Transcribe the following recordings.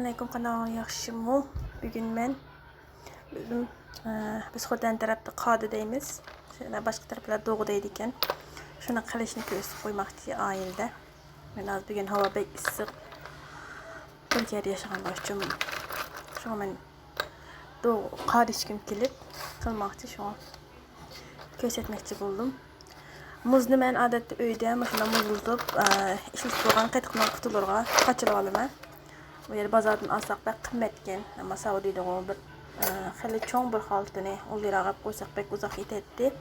Assalamualaikum kanal yaxşımı. Bugün mən özüm biz xotan tarafda qadidaymiz. Şöyle başka taraflar doğudaydı iken. Şuna kalışını kösüp koymakçı ayıldı. Ben az bugün hava bek ısık. Türkiye'de yaşayan başçım. Şu an ben doğu qadişkim kelip kılmakçı şu an kösetmekçi buldum. Muzlu mən adətdə öydə maşına muzluldub, işlətib qoyğan qətqilan qutularga qaçırıb alıma. Bu yer bazardan alsaq bək qimmetken, ama Saudi'de o bir xeyli çoğun bir xaltını onlara ağab qoysaq bək uzaq etdi.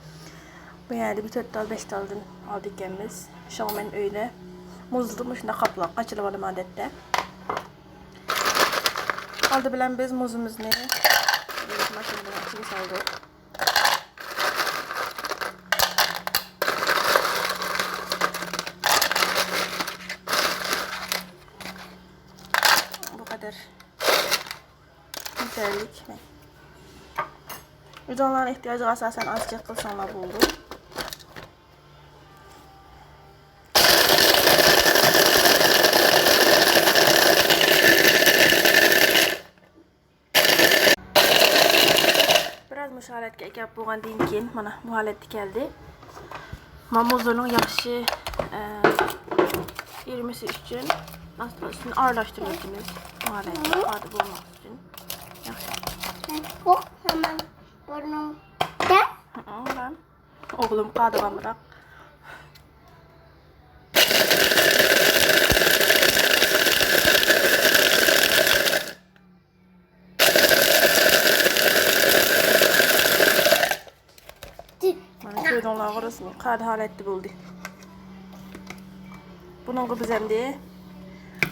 Bu yerde bir 4 dal 5 daldan aldı ikimiz. Şu an mən öydə muzluldub maşına qaplaq qaçırıb alım adətdə. Aldı bilən biz muzumuzni maşından içine saldık. Güzellik mi? Videoların ihtiyacı asasen azıcık kılsanlar buldu. Biraz müşahiretke ekip boğandan keyin mana bu haletde geldi. Mamuzların yaxşı erimesi için aslında ağırlaştırıyorsunuz. Bu haletde adı bulmak için. Bu hemen bunu da. Lan. Oğlum kadıgan bırak. Bana şöyle onlar orasını kadı haletli buldu. Bunun biz hem de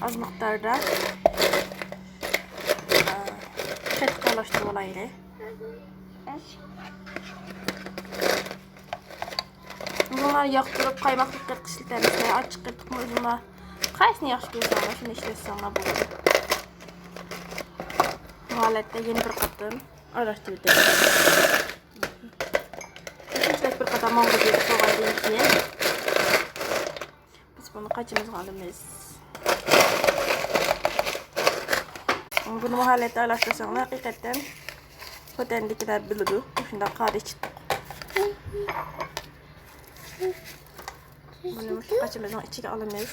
az miktarda kalaştırmalayla. Bunları yaktırıp kaymaklık kırkışlıklarını açık kırtık mı uzunlar. Kaysını yaxşı görürsən, şunu işləsənlər burada. Bu halətdə yeni bir qatın araşdırdım. İşlək bir qata mango bir soğandan keyin biz bunu qaçımız qalımız. Bunu bu halətdə araşdırsaqlar həqiqətən xotandakilar bilir. Şunda qadı çıxdı. Bunu qaçımızın içine alımız.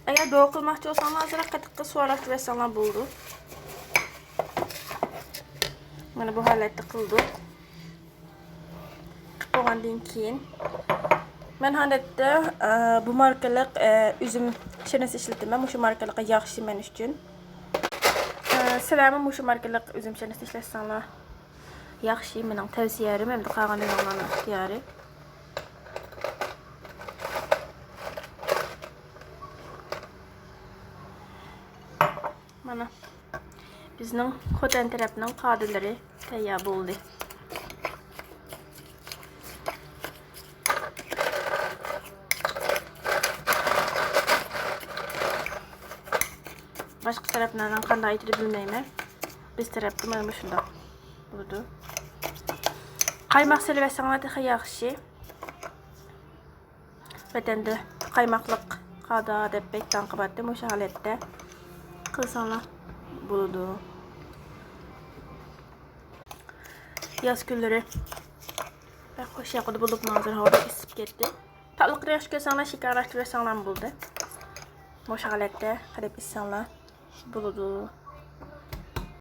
Eğer doğru kılmakçı olsanlar azıcık katıkta su araştırırsanlar buldu. Bunu bu halette kıldık. Oğandan keyin ben halette bu markalık üzüm şirnesi işletim. Ben şu markalığa yaxşı men üçün. Sizlərə bu markalık üzüm şirnesi işləsənlər yaxşı mənim tavsiyələrim, hem də qalğan olanların ixtiyarı. Mana bizning xotan tarafının qadilləri tayyor bo'ldi. Başqa taraflardan qanday aytib bilmayman. Biz tarafda mana shunday bo'ldi. Qaymaq silvasanlar da yaxshi. Vatanda qaymaqliq qada deb bekdan qibatdim o'sha holatda. Qilsanlar bo'ldi. Yoz kunlari bak xo'sh yoqdi bo'lib manzara havoda isib ketdi. Taliq yaxshi ko'rsanlar, shikar yaxshi ko'rsanlar bo'ldi. O'sha holatda qarab issanlar bo'ldi.